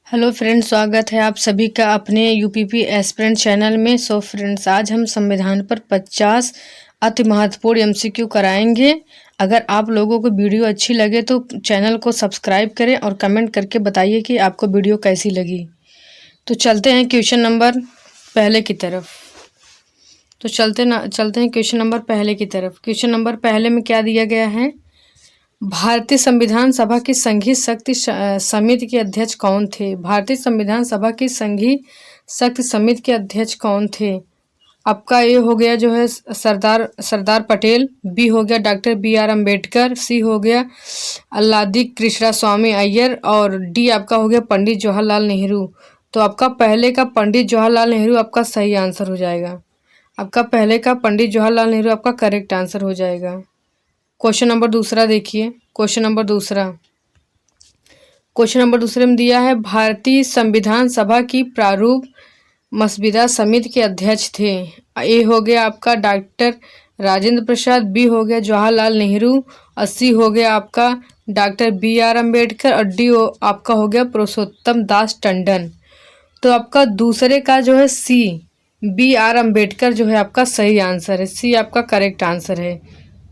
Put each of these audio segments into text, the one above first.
Hello friends, स्वागत है आप सभी का अपने यूपीपी एस्पिरेंट चैनल में। सो फ्रेंड्स, आज हम संविधान पर 50 अति महत्वपूर्ण एमसीक्यू कराएंगे। अगर आप लोगों को वीडियो अच्छी लगे तो चैनल को सब्सक्राइब करें और कमेंट करके बताइए कि आपको वीडियो कैसी लगी। तो चलते हैं क्वेश्चन नंबर पहले की तरफ। तो चलते हैं क्वेश्चन नंबर पहले की तरफ। क्वेश्चन नंबर पहले में क्या दिया गया है? भारतीय संविधान सभा की संघीय शक्ति समिति के अध्यक्ष कौन थे? भारतीय संविधान सभा की संघीय शक्ति समिति के अध्यक्ष कौन थे? आपका ए हो गया जो है सरदार पटेल, बी हो गया डॉक्टर BR अम्बेडकर, सी हो गया अल्लादी कृष्णा स्वामी अय्यर और डी आपका हो गया पंडित जवाहरलाल नेहरू। तो आपका पहले का पंडित जवाहरलाल नेहरू आपका सही आंसर हो जाएगा। आपका पहले का पंडित जवाहरलाल नेहरू आपका करेक्ट आंसर हो जाएगा। क्वेश्चन नंबर दूसरा देखिए। क्वेश्चन नंबर दूसरे में दिया है भारतीय संविधान सभा की प्रारूप मसविदा समिति के अध्यक्ष थे। ए हो गया आपका डॉक्टर राजेंद्र प्रसाद, बी हो गया जवाहरलाल नेहरू और सी हो गया आपका डॉक्टर BR अम्बेडकर और डी आपका हो गया पुरुषोत्तम दास टंडन। तो आपका दूसरे का जो है सी BR अम्बेडकर जो है आपका सही आंसर है। सी आपका करेक्ट आंसर है।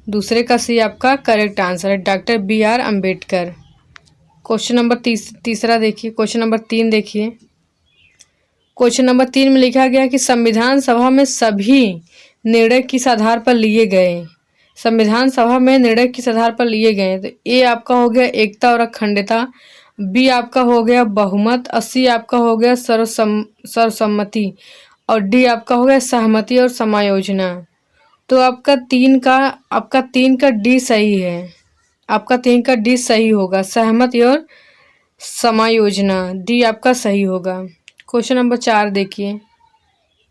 दूसरे का सी आपका करेक्ट आंसर है, doctor BR Ambedkar. Question number तीसरा देखिए। क्वेश्चन नंबर 3 देखिए। क्वेश्चन नंबर 3 में लिखा गया कि संविधान सभा में सभी निर्णय किस आधार पर लिए गए? संविधान सभा में निर्णय किस आधार पर लिए गए? तो ए आपका हो गया एकता और अखंडता, बी आपका हो गया बहुमत और सी आपका हो गया सर्वसम्मति और डी आपका हो गया सहमति और समायोजना। तो आपका तीन का डी सही है। आपका 3 का डी सही होगा, सहमति और समायोजना, डी आपका सही होगा। क्वेश्चन नंबर 4 देखिए।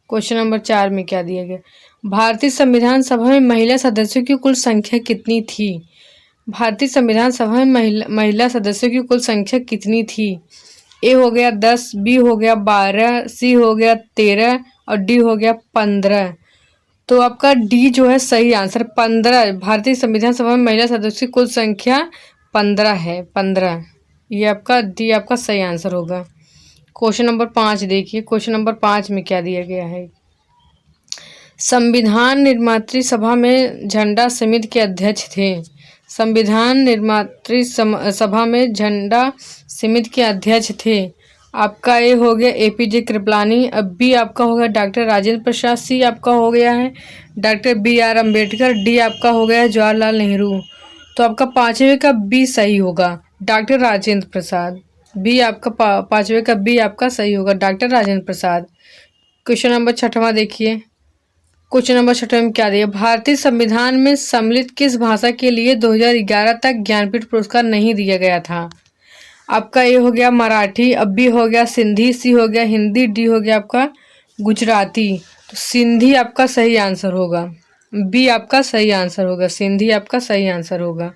क्वेश्चन नंबर 4 में क्या दिया गया? भारतीय संविधान सभा में महिला सदस्यों की कुल संख्या कितनी थी? भारतीय संविधान सभा में महिला सदस्यों की कुल संख्या कितनी थी? ए हो गया 10, बी हो गया 12, सी हो गया 13 और डी हो गया 15। तो आपका डी जो है सही आंसर 15। भारतीय संविधान सभा में महिला सदस्यों की कुल संख्या 15 है, 15। ये आपका डी आपका सही आंसर होगा। क्वेश्चन नंबर 5 देखिए। क्वेश्चन नंबर 5 में क्या दिया गया है? संविधान निर्मात्री सभा में झंडा समिति के अध्यक्ष थे। संविधान निर्मात्री सभा में झंडा समिति के अध्यक्ष थे। आपका ए हो गया APJ कृपलानी, अब बी आपका हो गया डॉक्टर राजेंद्र प्रसाद, सी आपका हो गया है डॉक्टर BR अम्बेडकर, डी आपका हो गया है जवाहरलाल नेहरू। तो आपका 5वें का बी सही होगा, डॉक्टर राजेंद्र प्रसाद। बी आपका 5वें का बी आपका सही होगा, doctor Rajendra Prasad. Question number 6वां देखिए। क्वेश्चन नंबर 6 में क्या दिया? भारतीय संविधान में सम्मिलित किस भाषा के लिए 2011 तक ज्ञानपीठ पुरस्कार नहीं दिया गया था? आपका ए हो गया मराठी, अब बी हो गया सिंधी, सी हो गया हिंदी, डी हो गया आपका गुजराती। तो सिंधी आपका सही आंसर होगा, बी आपका सही आंसर होगा, सिंधी आपका सही आंसर होगा।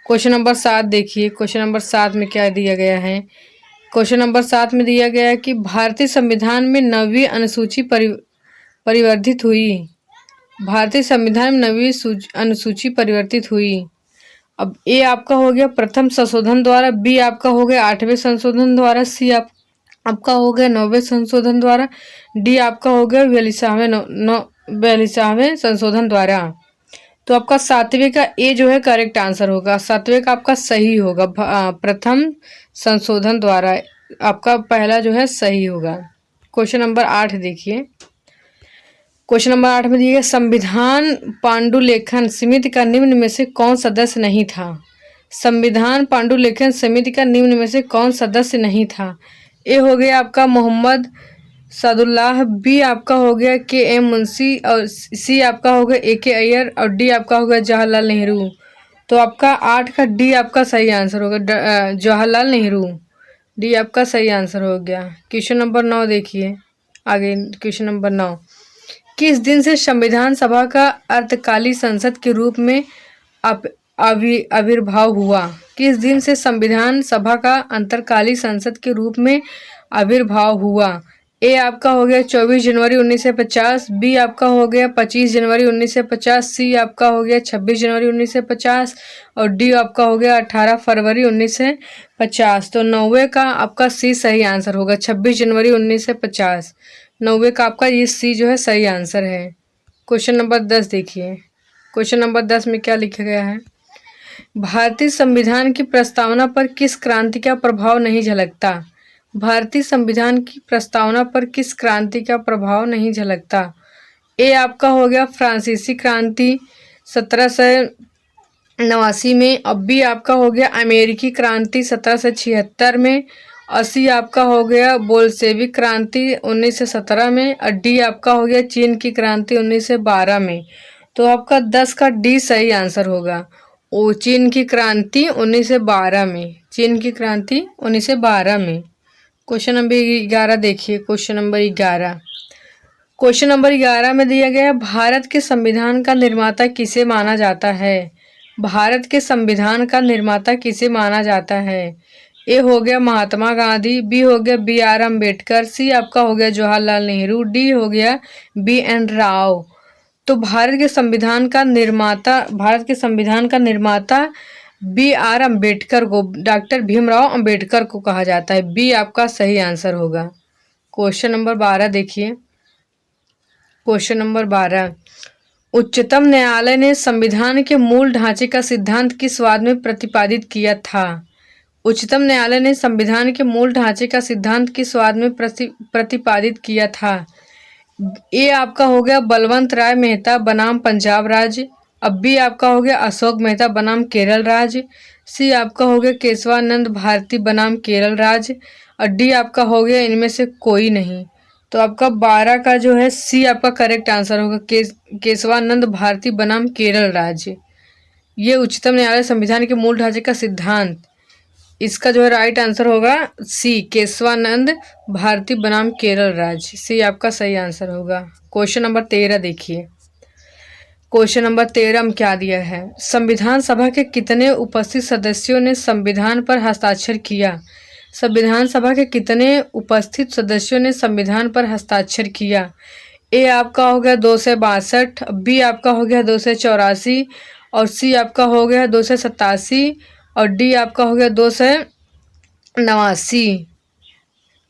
क्वेश्चन नंबर 7 देखिए। क्वेश्चन नंबर 7 में क्या दिया गया है? क्वेश्चन नंबर 7 में दिया गया है कि भारतीय संविधान में 9वीं अनुसूची परिवर्तित हुई। भारतीय संविधान में 9वीं अनुसूची परिवर्तित हुई। अब ए आपका हो गया प्रथम संशोधन द्वारा, बी आपका हो गया 8वें संशोधन द्वारा, सी आपका हो गया 9वें संशोधन द्वारा, डी आपका हो गया 42वें संशोधन द्वारा। तो आपका 7वें का ए जो है करेक्ट आंसर होगा। 7वें का आपका सही होगा, प्रथम संशोधन द्वारा आपका पहला जो है सही होगा। क्वेश्चन नंबर 8 देखिए। क्वेश्चन नंबर 8 में दिया गया संविधान पांडुलेखन समिति का निम्न में से कौन सदस्य नहीं था? संविधान पांडुलेखन समिति का निम्न में से कौन सदस्य नहीं था? ए हो गया आपका मोहम्मद सादुल्लाह, बी आपका हो गया KM मुंशी और सी आपका हो गया AK अय्यर और डी आपका हो गया जवाहरलाल नेहरू। तो आपका 8 का डी आपका सही आंसर होगा, जवाहरलाल नेहरू। डी आपका सही आंसर हो गया। क्वेश्चन नंबर 9 देखिए। आगे क्वेश्चन नंबर 9, किस दिन से संविधान सभा का अर्धकालीन संसद के रूप में आविर्भाव हुआ? किस दिन से संविधान सभा का अंतरकालीन संसद के रूप में आविर्भाव हुआ? ए आपका हो गया 24 जनवरी 1950, बी आपका हो गया 25 जनवरी 1950, सी आपका हो गया 26 जनवरी 1950 और डी आपका हो गया 18 फरवरी 1950। तो 90 का आपका सी सही आंसर होगा, 26 जनवरी 1950। 90 का आपका ये सी जो है सही आंसर है। क्वेश्चन नंबर 10 देखिए। क्वेश्चन नंबर 10 में क्या लिखा गया है? भारतीय संविधान की प्रस्तावना पर किस क्रांति का प्रभाव नहीं झलकता? भारतीय संविधान की प्रस्तावना पर किस क्रांति का प्रभाव नहीं झलकता? ए आपका हो गया फ्रांसीसी क्रांति 1789 में, अब बी आपका हो गया अमेरिकी क्रांति 1776 में, और सी आपका हो गया बोल्शेविक क्रांति 1917 में, और डी आपका हो गया चीन की क्रांति 1912 में। तो आपका 10 का डी सही आंसर होगा। ओ चीन की क्रांति 1912 में, चीन की क्रांति 1912 में। क्वेश्चन नंबर 11 देखिए। क्वेश्चन नंबर 11, क्वेश्चन नंबर 11 में दिया गया है, भारत के संविधान का निर्माता किसे माना जाता है? भारत के संविधान का निर्माता किसे माना जाता है? ए हो गया महात्मा गांधी, बी हो गया BR अम्बेडकर, सी आपका हो गया जवाहरलाल नेहरू, डी हो गया BN राव। तो भारत के संविधान का निर्माता BR अम्बेडकर को, डॉक्टर भीमराव अम्बेडकर को कहा जाता है। बी आपका सही आंसर होगा। क्वेश्चन नंबर 12 देखिए। क्वेश्चन नंबर 12, उच्चतम न्यायालय ने संविधान के मूल ढांचे का सिद्धांत किस वाद में प्रतिपादित किया था? उच्चतम न्यायालय ने संविधान के मूल ढांचे का सिद्धांत किस वाद में प्रतिपादित किया था? ए आपका हो गया बलवंत राय मेहता बनाम पंजाब राज्य, अब बी आपका हो गया अशोक मेहता बनाम केरल राज्य, सी आपका हो गया केशवानंद भारती बनाम केरल राज्य, और डी आपका हो गया इनमें से कोई नहीं। तो आपका 12 का जो है सी आपका करेक्ट आंसर होगा, केशवानंद भारती बनाम केरल राज्य। ये उच्चतम न्यायालय संविधान के मूल ढांचे का सिद्धांत, इसका जो है राइट आंसर होगा सी, केशवानंद भारती बनाम केरल राज्य। सी आपका सही आंसर होगा। क्वेश्चन नंबर 13 देखिए। क्वेश्चन नंबर 13 में क्या दिया है? संविधान सभा के कितने उपस्थित सदस्यों ने संविधान पर हस्ताक्षर किया? संविधान सभा के कितने उपस्थित सदस्यों ने संविधान पर हस्ताक्षर किया? ए आपका हो गया 262, बी आपका हो गया 284, और सी आपका हो गया 287, और डी आपका हो गया 289।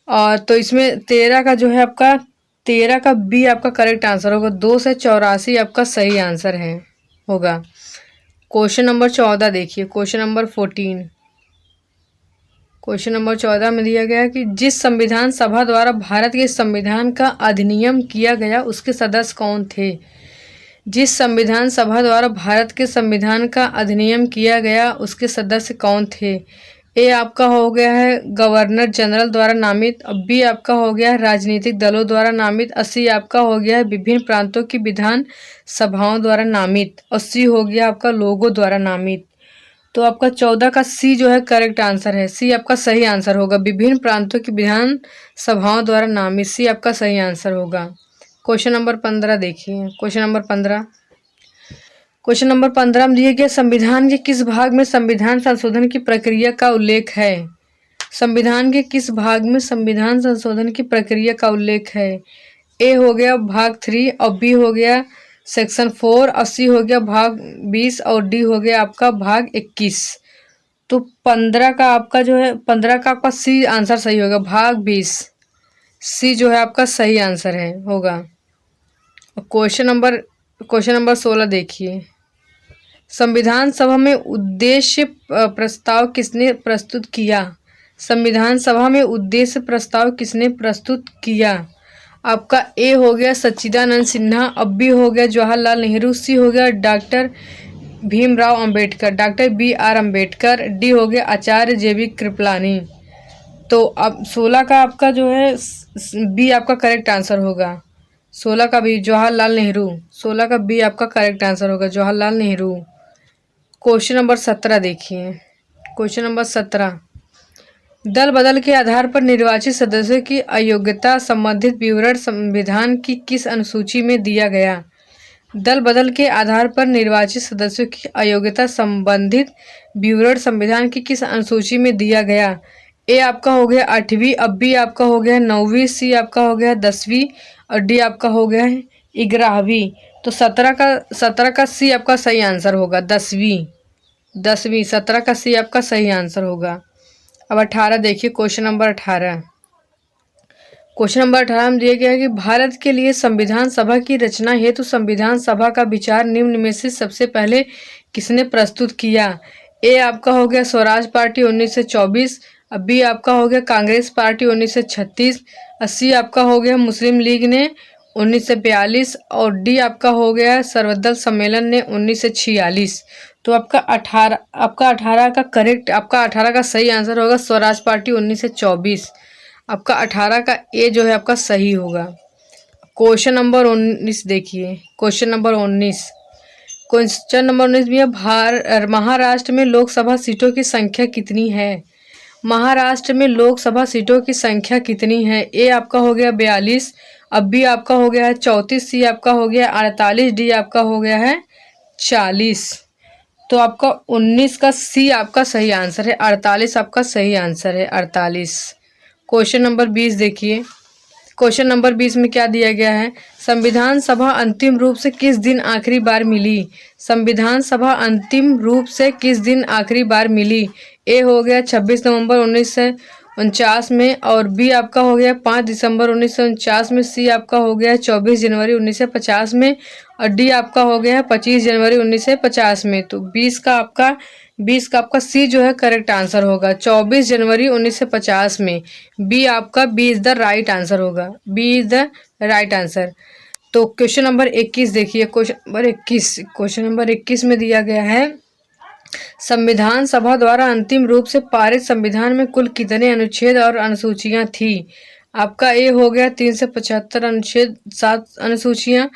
और तो इसमें 13 का जो है आपका 13 का बी आपका करेक्ट आंसर होगा, 284 आपका सही आंसर है होगा। क्वेश्चन नंबर 14 देखिए। क्वेश्चन नंबर 14, क्वेश्चन नंबर 14 में दिया गया कि जिस संविधान सभा द्वारा भारत के संविधान का अधिनियम किया गया उसके सदस्य कौन थे? जिस संविधान सभा द्वारा भारत के संविधान का अधिनियम किया गया उसके सदस्य कौन थे? ए आपका हो गया है गवर्नर जनरल द्वारा नामित, अब बी आपका हो गया है राजनीतिक दलों द्वारा नामित, और सी आपका हो गया है विभिन्न प्रांतों की विधान सभाओं द्वारा नामित, और सी हो गया आपका लोगों द्वारा नामित। तो आपका 14 का सी जो है करेक्ट आंसर है। सी आपका सही आंसर होगा, विभिन्न प्रांतों की विधान सभाओं द्वारा नामित, सी आपका सही आंसर होगा। क्वेश्चन नंबर 15 देखिए। क्वेश्चन नंबर 15, क्वेश्चन नंबर 15 में दिए गए संविधान के किस भाग में संविधान संशोधन की प्रक्रिया का उल्लेख है? संविधान के किस भाग में संविधान संशोधन की प्रक्रिया का उल्लेख है? ए हो गया भाग 3, और बी हो गया सेक्शन 4, और सी हो गया भाग 20, और डी हो गया आपका भाग 21। तो 15 का आपका जो है 15 का आपका सी आंसर सही होगा, भाग 20 सी जो है आपका सही आंसर है होगा। क्वेश्चन नंबर 16 देखिए। संविधान सभा में उद्देश्य प्रस्ताव किसने प्रस्तुत किया? संविधान सभा में उद्देश्य प्रस्ताव किसने प्रस्तुत किया? आपका ए हो गया सच्चिदानंद सिन्हा, अब बी हो गया जवाहरलाल नेहरू, सी हो गया doctor Bhimrao Ambedkar, doctor BR Ambedkar, D हो गया आचार्य JB कृपलानी। तो अब 16 का आपका जो है बी आपका करेक्ट आंसर होगा, 16 का बी जवाहरलाल नेहरू, 16 का बी आपका करेक्ट आंसर होगा जवाहरलाल नेहरू। क्वेश्चन नंबर 17 देखिए। क्वेश्चन नंबर 17, दल बदल के आधार पर निर्वाचित सदस्यों की अयोग्यता संबंधित विवरण संविधान की किस अनुसूची में दिया गया? दल बदल के आधार पर निर्वाचित सदस्यों की अयोग्यता संबंधित विवरण संविधान की किस अनुसूची में दिया गया? ए आपका हो गया 8वीं, अब बी आपका हो गया 9वीं, सी आपका हो गया 10वीं और डी आपका हो गया है 11वीं। तो 17 का सी आपका सही आंसर होगा। 10वीं 17 का सी आपका सही आंसर होगा। अब 18 देखिए, क्वेश्चन नंबर 18। क्वेश्चन नंबर 18 में दिया गया है कि भारत के लिए संविधान सभा की रचना हेतु संविधान सभा का विचार निम्न में से सबसे पहले किसने प्रस्तुत किया। ए आपका हो गया स्वराज पार्टी 1924, अब बी आपका हो गया कांग्रेस पार्टी 1936, और सी आपका हो गया मुस्लिम लीग ने 1942 और डी आपका हो गया सर्वदल सम्मेलन ने 1946। तो आपका 18 का करेक्ट, आपका 18 का सही आंसर होगा स्वराज पार्टी 1924। आपका 18 का ए जो है आपका सही होगा। क्वेश्चन नंबर 19 देखिए, क्वेश्चन नंबर 19 भी है, महाराष्ट्र में लोकसभा सीटों की संख्या कितनी है। महाराष्ट्र में लोकसभा सीटों की संख्या कितनी है। ए आपका हो गया 42, अब बी आपका हो गया है 34, सी आपका हो गया 48, डी आपका हो गया है 40। तो आपका 19 का सी आपका सही आंसर है। 48 आपका सही आंसर है, 48। क्वेश्चन नंबर 20 देखिए, क्वेश्चन नंबर 20 में क्या दिया गया है। संविधान सभा अंतिम रूप से किस दिन आखिरी बार मिली। संविधान सभा अंतिम रूप से किस दिन आखिरी बार मिली। ए हो गया 26 नवंबर 1949 में, और बी आपका हो गया 5 दिसंबर 1949 में, सी आपका हो गया 24 जनवरी 1950 में, और डी आपका हो गया 25 जनवरी 1950 में। तो 20 का आपका सी जो है करेक्ट आंसर होगा, 24 जनवरी 1950 में। B is the right answer होगा, B is the right answer. तो क्वेश्चन नंबर 21 देखिए, क्वेश्चन नंबर 21 में दिया गया है संविधान सभा द्वारा अंतिम रूप से पारित संविधान में कुल कितने अनुच्छेद और अनुसूचियां थी। आपका ए हो गया 3 से 75 अनुच्छेद 7 अनुसूचियां,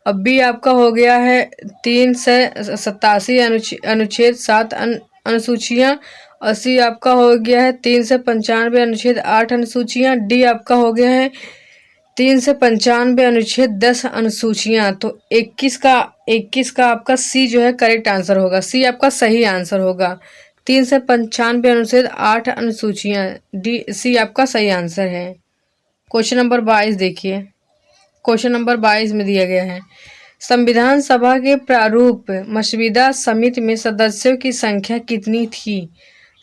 अब बी आपका हो गया है 3 से 87 अनुच्छेद 7 अनुसूचियां, और सी आपका हो गया है 3 से 95 अनुच्छेद 8 अनुसूचियां, डी आपका हो गया है 3 से 95 अनुच्छेद 10 अनुसूचियां। तो 21 का आपका सी जो है करेक्ट आंसर होगा, सी आपका सही आंसर होगा। 3 से 95 अनुच्छेद 8 अनुसूचियां, डी सी आपका सही आंसर है। क्वेश्चन नंबर 22 देखिए, क्वेश्चन नंबर 22 में दिया गया है संविधान सभा के प्रारूप मसविदा समिति में सदस्यों की संख्या कितनी थी।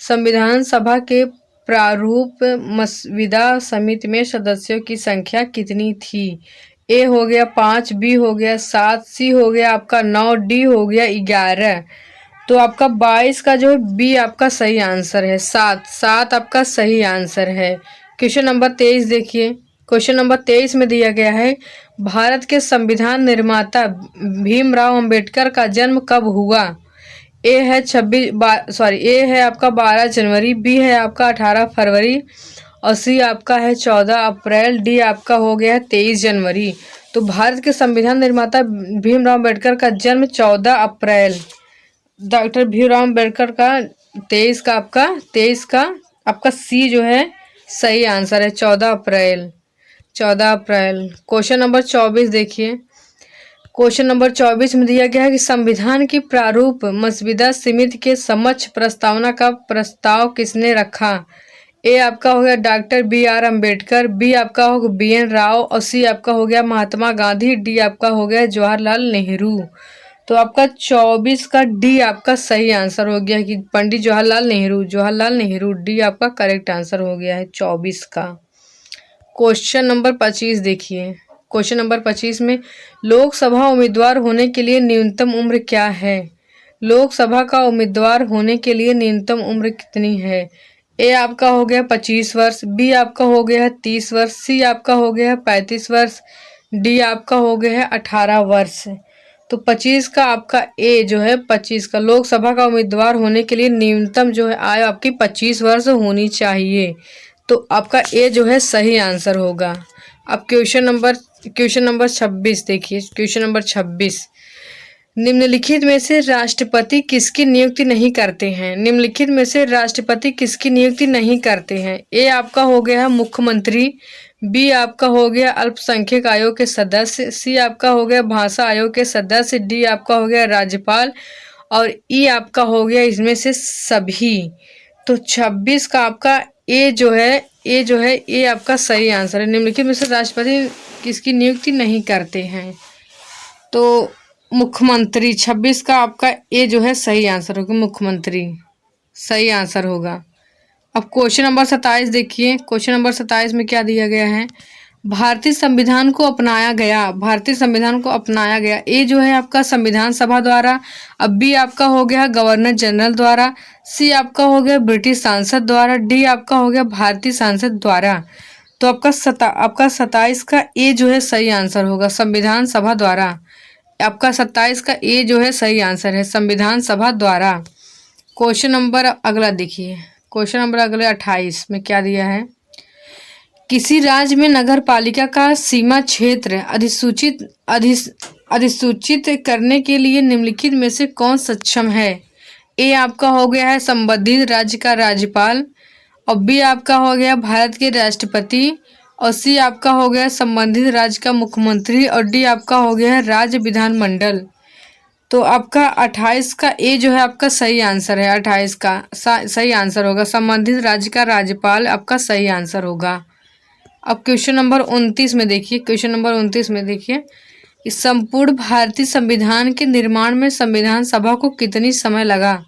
संविधान सभा के प्रारूप मसविदा समिति में सदस्यों की संख्या कितनी थी। ए हो गया 5, बी हो गया 7, सी हो गया आपका 9, डी हो गया 11। तो आपका 22 का जो है बी आपका सही आंसर है, 7 आपका सही आंसर है। क्वेश्चन नंबर 23 देखिए, क्वेश्चन नंबर 23 में दिया गया है भारत के संविधान निर्माता भीमराव अंबेडकर का जन्म कब हुआ। ए है आपका 12 जनवरी, बी है आपका 18 फरवरी, और सी आपका है 14 अप्रैल, डी आपका हो गया है 23 जनवरी। तो भारत के संविधान निर्माता भीमराव अंबेडकर का जन्म 14 अप्रैल, डॉक्टर भीमराव अंबेडकर का 23 का आपका सी जो है सही आंसर है, 14 अप्रैल। क्वेश्चन नंबर 24 देखिए, क्वेश्चन नंबर 24 में दिया गया है कि संविधान की प्रारूप मसविदा समिति के समक्ष प्रस्तावना का प्रस्ताव किसने रखा। ए आपका हो गया डॉक्टर BR अम्बेडकर, बी आपका हो गया BN राव, और सी आपका हो गया महात्मा गांधी, डी आपका हो गया जवाहरलाल नेहरू। तो आपका 24 का डी आपका सही आंसर हो गया कि पंडित जवाहरलाल नेहरू, डी आपका करेक्ट आंसर हो गया है 24 का। क्वेश्चन नंबर 25 देखिए, क्वेश्चन नंबर 25 में लोकसभा उम्मीदवार होने के लिए न्यूनतम उम्र क्या है। लोकसभा का उम्मीदवार होने के लिए न्यूनतम उम्र कितनी है। ए आपका हो गया 25 वर्ष, बी आपका हो गया है 30 वर्ष, सी आपका हो गया है 35 वर्ष, डी आपका हो गया है 18 वर्ष। तो 25 का आपका ए जो है 25 का लोकसभा का उम्मीदवार होने के लिए न्यूनतम जो है आयु आपकी 25 वर्ष होनी चाहिए। तो आपका ए जो है सही आंसर होगा। अब क्वेश्चन नंबर 26 देखिए, क्वेश्चन नंबर 26 निम्नलिखित में से राष्ट्रपति किसकी नियुक्ति नहीं करते हैं। निम्नलिखित में से राष्ट्रपति किसकी नियुक्ति नहीं करते हैं। ए आपका हो गया है मुख्यमंत्री, बी आपका हो गया अल्पसंख्यक आयोग के सदस्य, सी आपका हो गया भाषा आयोग के सदस्य, डी आपका हो गया राज्यपाल, और ई आपका हो गया इसमें से सभी। तो 26 का आपका ये आपका सही आंसर है। निम्नलिखित में से राष्ट्रपति किसकी नियुक्ति नहीं करते हैं? तो मुख्यमंत्री। 26 का आपका ए जो है सही आंसर होगा, मुख्यमंत्री सही आंसर होगा। अब क्वेश्चन नंबर 27 देखिए। क्वेश्चन नंबर 27 में क्या दिया गया है? भारतीय संविधान को अपनाया गया। भारतीय संविधान को अपनाया गया। ए जो है आपका संविधान सभा द्वारा। अब बी आपका हो गया गवर्नर जनरल द्वारा। सी आपका हो गया ब्रिटिश सांसद द्वारा। डी आपका हो गया भारतीय सांसद द्वारा। तो आपका 27 का ए जो है सही आंसर होगा, संविधान सभा द्वारा। आपका 27 का ए जो है सही आंसर है, संविधान सभा द्वारा। क्वेश्चन नंबर अगला देखिए। क्वेश्चन नंबर अगले 28 में क्या दिया है? किसी राज्य में नगर पालिका का सीमा क्षेत्र अधिसूचित करने के लिए निम्नलिखित में से कौन सक्षम है? ए आपका हो गया है संबंधित राज्य का राज्यपाल। और बी आपका हो गया भारत के राष्ट्रपति। और सी आपका हो गया संबंधित राज्य का मुख्यमंत्री। और डी आपका हो गया है राज्य विधानमंडल। तो आपका 28 का ए जो है आपका सही आंसर है। 28 का सही आंसर होगा, संबंधित राज्य का राज्यपाल आपका सही आंसर होगा। अब क्वेश्चन नंबर 29 में देखिए। क्वेश्चन नंबर 29 में देखिए, इस संपूर्ण भारतीय संविधान के निर्माण में संविधान सभा को कितनी समय लगा?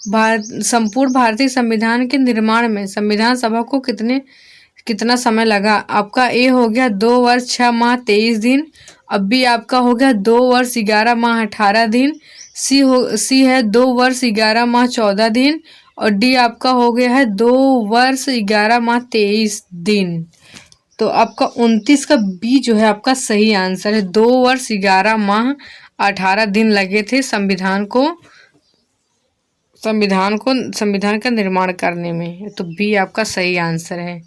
संपूर्ण भारतीय संविधान के निर्माण में संविधान सभा को कितना समय लगा? आपका ए हो गया 2 वर्ष 6 माह 23 दिन। अब बी आपका हो गया 2 वर्ष 11 माह 18 दिन। सी है 2 वर्ष 11 माह 14 दिन। और डी आपका हो गया है 2 वर्ष 11 माह 23 दिन। तो आपका 29 का बी जो है आपका सही आंसर है। 2 वर्ष 11 माह 18 दिन लगे थे संविधान का निर्माण करने में। तो बी आपका सही आंसर है।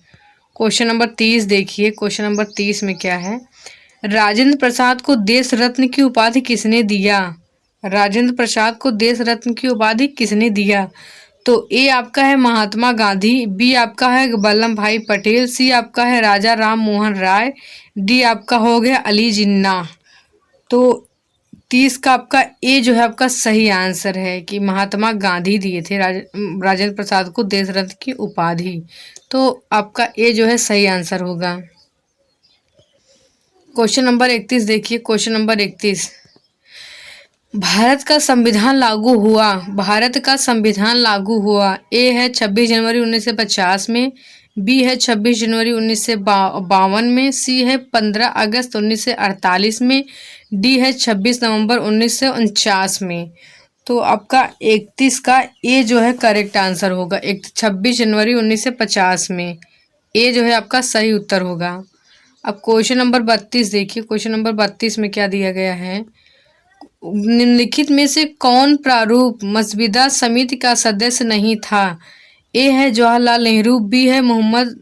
क्वेश्चन नंबर 30 देखिए। क्वेश्चन नंबर 30 में क्या है? राजेंद्र प्रसाद को देश रत्न की उपाधि किसने दिया? राजेंद्र प्रसाद को देश रत्न की उपाधि किसने दिया? तो ए आपका है महात्मा गांधी। बी आपका है वल्लभ भाई पटेल। सी आपका है राजा राम मोहन राय। डी आपका हो गया अली जिन्ना। तो 30 का आपका ए जो है आपका सही आंसर है कि महात्मा गांधी दिए थे राजेंद्र प्रसाद को देश रत्न की उपाधि। तो आपका ए जो है सही आंसर होगा। क्वेश्चन नंबर 31 देखिए। क्वेश्चन नंबर 31, भारत का संविधान लागू हुआ। भारत का संविधान लागू हुआ। ए है 26 जनवरी 1950 में। बी है 26 जनवरी 1952 में। सी है 15 अगस्त 1948 में। डी है 26 नवंबर 1949 में। तो आपका 31 का ए जो है करेक्ट आंसर होगा। 26 जनवरी 1950 में ए जो है आपका सही उत्तर होगा। अब क्वेश्चन नंबर 32 देखिए। क्वेश्चन नंबर 32 में क्या दिया गया है? निम्नलिखित में से कौन प्रारूप मसविदा समिति का सदस्य नहीं था? ए है जवाहरलाल नेहरू। बी है मोहम्मद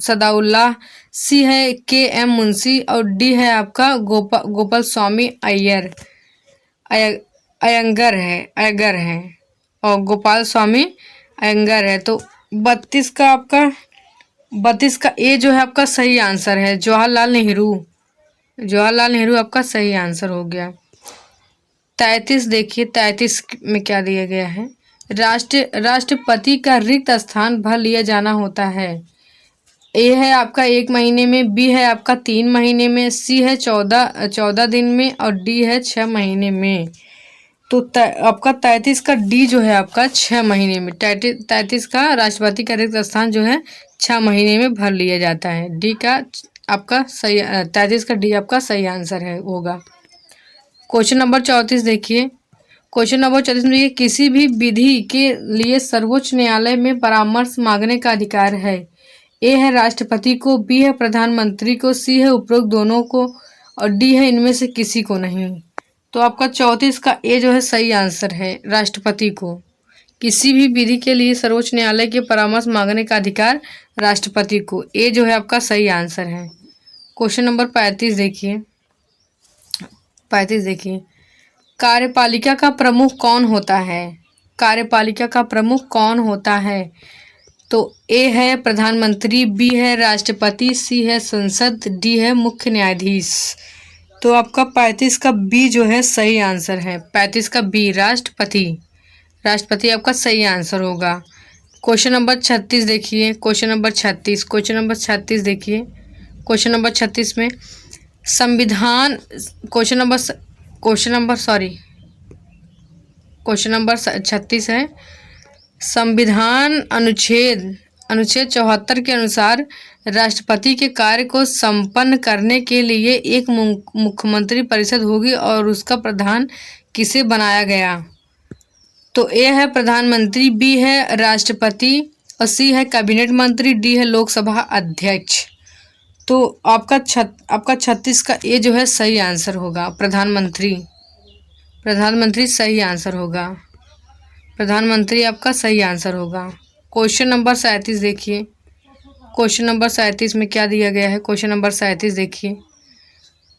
सदाउल्लाह। सी है के.एम. मुंशी। और डी है आपका गोपाल स्वामी अयंगर है और गोपाल स्वामी अयंगर है। तो 32 का ए जो है आपका सही आंसर है, जवाहरलाल नेहरू आपका सही आंसर हो गया। 33 देखिए। 33 में क्या दिया गया है? राष्ट्रपति का रिक्त स्थान भर लिया जाना होता है। ए है आपका 1 महीने में। बी है आपका 3 महीने में। सी है 14 दिन में। और डी है 6 महीने में। तो आपका 33 का डी जो है आपका 6 महीने में। 33 का राष्ट्रपति का रिक्त स्थान जो है 6 महीने में भर लिया जाता है। डी का आपका सही 33 का डी आपका सही आंसर है होगा। क्वेश्चन नंबर 34 देखिए। क्वेश्चन नंबर 34 में किसी भी विधि के लिए सर्वोच्च न्यायालय में परामर्श मांगने का अधिकार है। ए है राष्ट्रपति को। बी है प्रधानमंत्री को। सी है उपरोक्त दोनों को। और डी है इनमें से किसी को नहीं। तो आपका 34 का ए जो है सही आंसर है, राष्ट्रपति को। किसी भी विधि के लिए सर्वोच्च न्यायालय के परामर्श मांगने का अधिकार राष्ट्रपति को। ए जो है आपका सही आंसर है। क्वेश्चन नंबर 35 देखिए। 35 देखिए, कार्यपालिका का प्रमुख कौन होता है? कार्यपालिका का प्रमुख कौन होता है? तो ए है प्रधानमंत्री। बी है राष्ट्रपति। सी है संसद। डी है मुख्य न्यायाधीश। तो आपका 35 का बी जो है सही आंसर है। 35 का बी राष्ट्रपति आपका सही आंसर होगा। क्वेश्चन नंबर 36 देखिए, क्वेश्चन नंबर 36, क्वेश्चन नंबर 36 देखिए। क्वेश्चन नंबर 36 में संविधान, question number sorry question number 36 है। संविधान अनुच्छेद अनुच्छेद 74 के अनुसार राष्ट्रपति के कार्य को संपन्न करने के लिए एक मुख्यमंत्री परिषद होगी और उसका प्रधान किसे बनाया गया? तो ए है प्रधानमंत्री, बी है राष्ट्रपति और सी है कैबिनेट मंत्री, डी है लोकसभा अध्यक्ष। तो आपका 36 का ए जो है सही आंसर होगा, प्रधानमंत्री। प्रधानमंत्री सही आंसर होगा, प्रधानमंत्री आपका सही आंसर होगा। क्वेश्चन नंबर 37 देखिए। क्वेश्चन नंबर 37 में क्या दिया गया है? क्वेश्चन नंबर 37 देखिए।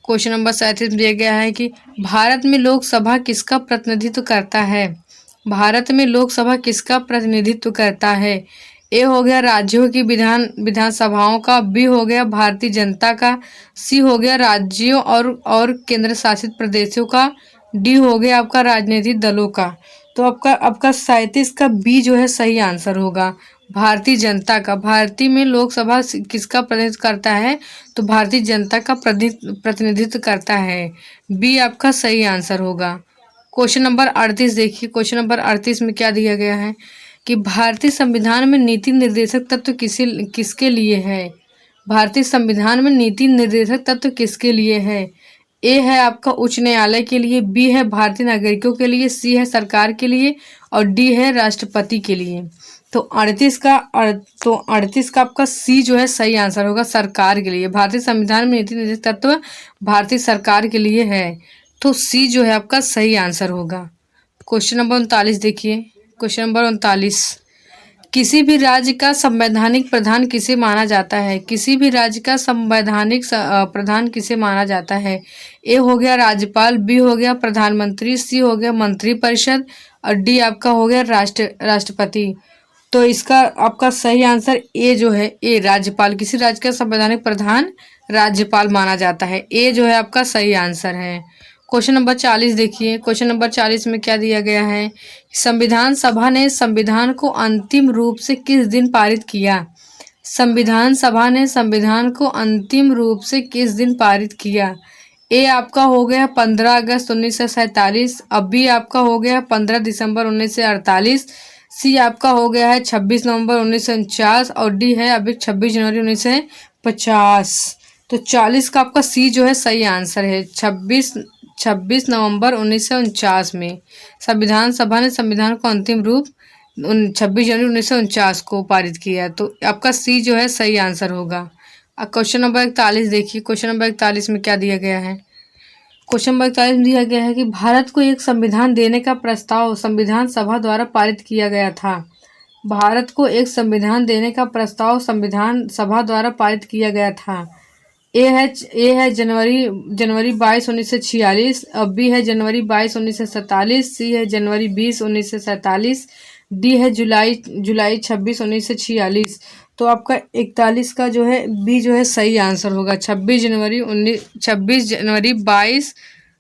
क्वेश्चन नंबर 37 में दिया गया है कि भारत में लोकसभा किसका प्रतिनिधित्व करता है? भारत में लोकसभा किसका प्रतिनिधित्व करता है? ए हो गया राज्यों की विधानसभाओं का, बी हो गया भारतीय जनता का, सी हो गया राज्यों और केंद्र शासित प्रदेशों का, डी हो गया आपका राजनीतिक दलों का। तो आपका 37 का बी जो है सही आंसर होगा, भारतीय जनता का। भारतीय में लोकसभा किसका प्रतिनिधित्व करता है? तो भारतीय जनता का प्रतिनिधित्व करता है, बी आपका सही आंसर होगा। क्वेश्चन नंबर 38 देखिए। क्वेश्चन नंबर 38 में क्या दिया गया है कि भारतीय संविधान में नीति निर्देशक तत्व किसके लिए है? भारतीय संविधान में नीति निर्देशक तत्व किसके लिए है? ए है आपका उच्च न्यायालय के लिए, बी है भारतीय नागरिकों के लिए, सी है सरकार के लिए और डी है राष्ट्रपति के लिए। तो 38 का आपका सी जो है सही आंसर होगा, सरकार के लिए। भारतीय संविधान में नीति निर्देशक तत्व भारतीय सरकार के लिए है, तो सी जो है आपका सही आंसर होगा। क्वेश्चन नंबर 39 देखिए। क्वेश्चन नंबर 39, किसी भी राज्य का संवैधानिक प्रधान किसे माना जाता है? किसी भी राज्य का संवैधानिक प्रधान किसे माना जाता है? ए हो गया राज्यपाल, बी हो गया प्रधानमंत्री, सी हो गया मंत्रिपरिषद और डी आपका हो गया राष्ट्रपति। तो इसका आपका सही आंसर ए जो है, ए राज्यपाल। किसी राज्य का संवैधानिक प्रधान राज्यपाल माना जाता है, ए जो है आपका सही आंसर है। क्वेश्चन नंबर 40 देखिए। क्वेश्चन नंबर 40 में क्या दिया गया है? संविधान सभा ने संविधान को अंतिम रूप से किस दिन पारित किया? संविधान सभा ने संविधान को अंतिम रूप से किस दिन पारित किया? ए आपका हो गया 15 अगस्त 1947, अब बी आपका हो गया 15 दिसंबर 1948, सी आपका हो गया है 26 नवंबर 1949 और डी है अभी 26 जनवरी 1950। तो 40 का आपका सी जो है सही आंसर है। 26 नवंबर 1949 में संविधान सभा ने संविधान को अंतिम रूप 26 जनवरी 1949 को पारित किया, तो आपका सी जो है सही आंसर होगा। अब क्वेश्चन नंबर 41 देखिए। क्वेश्चन नंबर 41 में क्या दिया गया है? क्वेश्चन नंबर 41 में दिया गया है कि भारत को एक संविधान देने का प्रस्ताव संविधान सभा द्वारा पारित किया गया था। भारत को एक संविधान देने का प्रस्ताव संविधान सभा द्वारा पारित किया गया था। ए है जनवरी 22 1946, अब बी है जनवरी 22 1947, सी है जनवरी 20 1947, डी है जुलाई 26 1946। तो आपका 41 का जो है बी जो है सही आंसर होगा। 26 जनवरी 22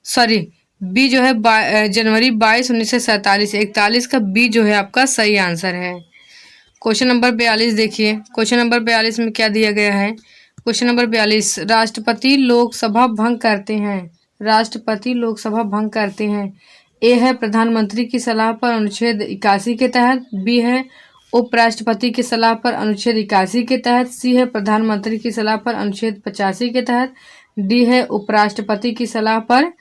सॉरी बी जो है जनवरी 22 1947। 41 का बी जो है आपका सही आंसर है। क्वेश्चन नंबर 42 देखिए। क्वेश्चन नंबर 42 में क्या दिया गया है? क्वेश्चन नंबर 42, राष्ट्रपति लोकसभा भंग करते हैं। राष्ट्रपति लोकसभा भंग करते हैं। ए है प्रधानमंत्री की सलाह पर अनुच्छेद 81 के तहत, बी है उपराष्ट्रपति की सलाह पर अनुच्छेद 81 के तहत, सी है प्रधानमंत्री की सलाह पर अनुच्छेद 85 के तहत, डी है उपराष्ट्रपति की सलाह पर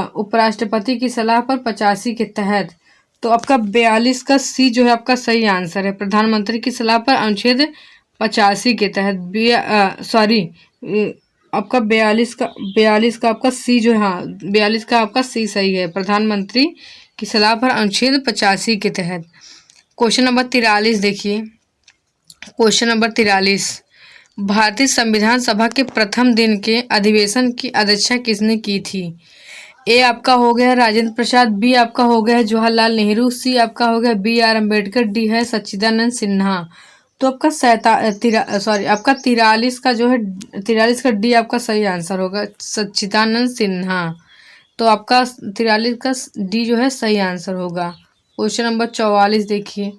85 के तहत। तो आपका 42 का सी जो है आपका सही आंसर है, प्रधानमंत्री की सलाह पर अनुच्छेद 85 के तहत। आपका 42 का आपका सी जो है, हाँ 42 का आपका सी सही है, प्रधानमंत्री की सलाह पर अनुच्छेद 85 के तहत। क्वेश्चन नंबर 43 देखिए। क्वेश्चन नंबर 43, भारतीय संविधान सभा के प्रथम दिन के अधिवेशन की अध्यक्षता किसने की थी? ए आपका हो गया राजेंद्र प्रसाद, बी आपका हो गया जवाहरलाल नेहरू, सी आपका हो गया BR अम्बेडकर, डी है सच्चिदानंद सिन्हा। तो आपका 43 का जो है 43 का डी आपका सही आंसर होगा, सच्चिदानंद सिन्हा। तो आपका 43 का डी जो है सही आंसर होगा। क्वेश्चन नंबर 44 देखिए।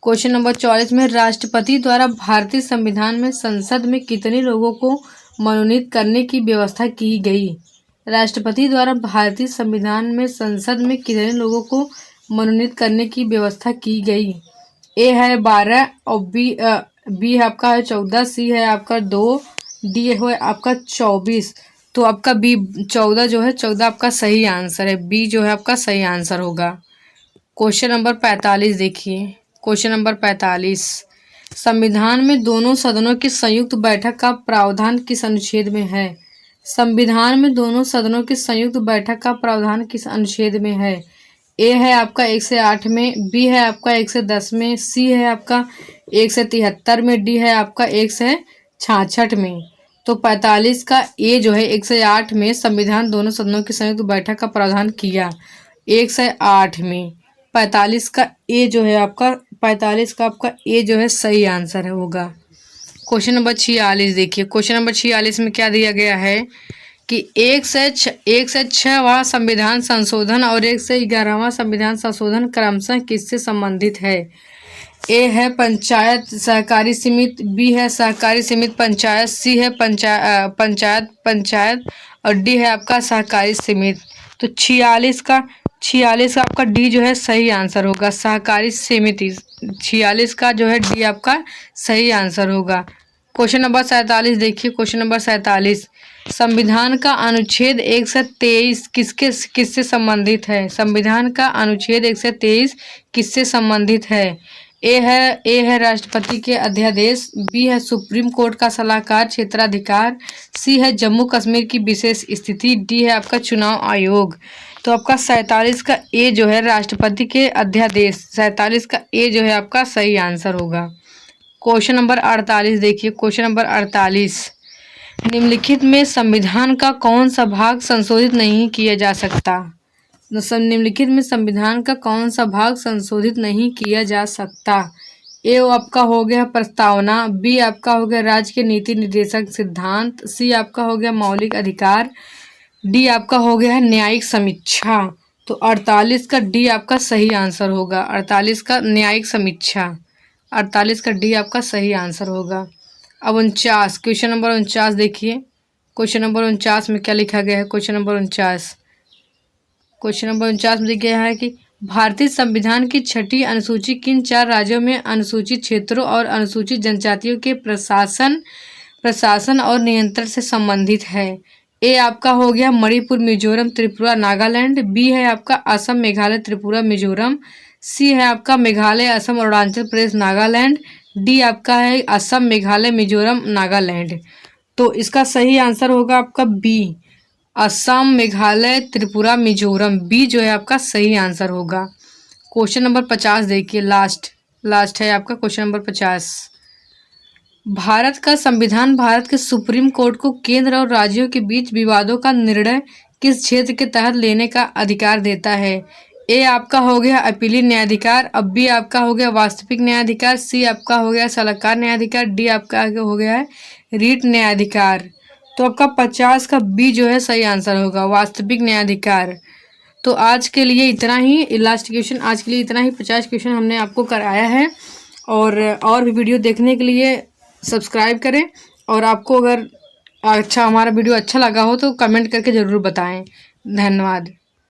क्वेश्चन नंबर 44 में राष्ट्रपति द्वारा भारतीय संविधान में संसद में कितने लोगों को मनोनीत करने की व्यवस्था की गई। राष्ट्रपति द्वारा भारतीय संविधान में संसद में कितने लोगों को मनोनीत करने की व्यवस्था की गई। ए है 12 और बी है आपका है 14, सी है आपका 2, डी है आपका 24। तो आपका बी 14 जो है 14 आपका सही आंसर है। बी जो है आपका सही आंसर होगा। क्वेश्चन नंबर 45 देखिए। क्वेश्चन नंबर 45, संविधान में दोनों सदनों की संयुक्त बैठक का प्रावधान किस अनुच्छेद में है। संविधान में दोनों सदनों की संयुक्त बैठक का प्रावधान किस अनुच्छेद में है। ए है आपका 1 से 8 में, बी है आपका 1 से 10 में, सी है आपका 1 से 73 में, डी है आपका 1 से 66 में। तो 45 का ए जो है 1 से 8 में संविधान दोनों सदनों की संयुक्त बैठक का प्रावधान किया 1 से 8 में। 45 का ए जो है आपका 45 का आपका ए जो है सही आंसर है होगा। क्वेश्चन नंबर 46 देखिए। क्वेश्चन नंबर 46 में क्या दिया गया है कि 1 से 6वां संविधान संशोधन और 1 से 11वां संविधान संशोधन क्रमशः किससे संबंधित है। ए है पंचायत सहकारी समिति, बी है सहकारी समिति पंचायत, सी है पंचायत और डी है आपका सहकारी समिति। तो 46 का आपका डी जो है सही आंसर होगा, सहकारी समिति। 46 का जो है डी आपका सही आंसर होगा। क्वेश्चन नंबर 47 देखिए। क्वेश्चन नंबर 47, संविधान का अनुच्छेद 1 से 23 किससे संबंधित है। संविधान का अनुच्छेद 1 से 23 किससे संबंधित है। ए है राष्ट्रपति के अध्यादेश, बी है सुप्रीम कोर्ट का सलाहकार क्षेत्राधिकार, सी है जम्मू कश्मीर की विशेष स्थिति, डी है आपका चुनाव आयोग। तो आपका 47 का ए जो है राष्ट्रपति के अध्यादेश, 47 का ए जो है आपका सही आंसर होगा। क्वेश्चन नंबर 48 देखिए। क्वेश्चन नंबर 48, निम्नलिखित में संविधान का कौन सा भाग संशोधित नहीं किया जा सकता। निम्नलिखित में संविधान का कौन सा भाग संशोधित नहीं किया जा सकता। ए आपका हो गया प्रस्तावना, बी आपका हो गया राज्य के नीति निर्देशक सिद्धांत, सी आपका हो गया मौलिक अधिकार, डी आपका हो गया है न्यायिक समीक्षा। तो 48 का डी आपका सही आंसर होगा। 48 का न्यायिक समीक्षा, 48 का डी आपका सही आंसर होगा। अब 49, क्वेश्चन नंबर 49 देखिए। क्वेश्चन नंबर 49 में क्या लिखा गया है। क्वेश्चन नंबर 49 में लिखा गया है कि भारतीय संविधान की 6ठी अनुसूची किन 4 राज्यों में अनुसूचित क्षेत्रों और अनुसूचित जनजातियों के प्रशासन और नियंत्रण से संबंधित है। ए आपका हो गया मणिपुर, मिजोरम, त्रिपुरा, नागालैंड, बी है आपका असम, मेघालय, त्रिपुरा, मिजोरम, सी है आपका मेघालय, असम, अरुणाचल प्रदेश, नागालैंड, डी आपका है असम, मेघालय, मिजोरम, नागालैंड। तो इसका सही आंसर होगा आपका बी, असम, मेघालय, त्रिपुरा, मिजोरम। बी जो है आपका सही आंसर होगा। क्वेश्चन नंबर 50 देखिए। लास्ट है आपका क्वेश्चन नंबर 50, भारत का संविधान भारत के सुप्रीम कोर्ट को केंद्र और राज्यों के बीच विवादों का निर्णय किस क्षेत्र के तहत लेने का अधिकार देता है। ए आपका हो गया अपीली न्यायाधिकार, अब बी आपका हो गया वास्तविक न्यायाधिकार, सी आपका हो गया सलाहकार न्यायाधिकार, डी आपका हो गया है रीट न्यायाधिकार। तो आपका 50 का बी जो है सही आंसर होगा, वास्तविक न्यायाधिकार। तो आज के लिए इतना ही, लास्ट क्वेश्चन आज के लिए इतना ही। 50 क्वेश्चन हमने आपको कराया है। और भी वीडियो देखने के लिए सब्सक्राइब करें, और आपको अगर हमारा वीडियो अच्छा लगा हो तो कमेंट करके ज़रूर बताएं। धन्यवाद।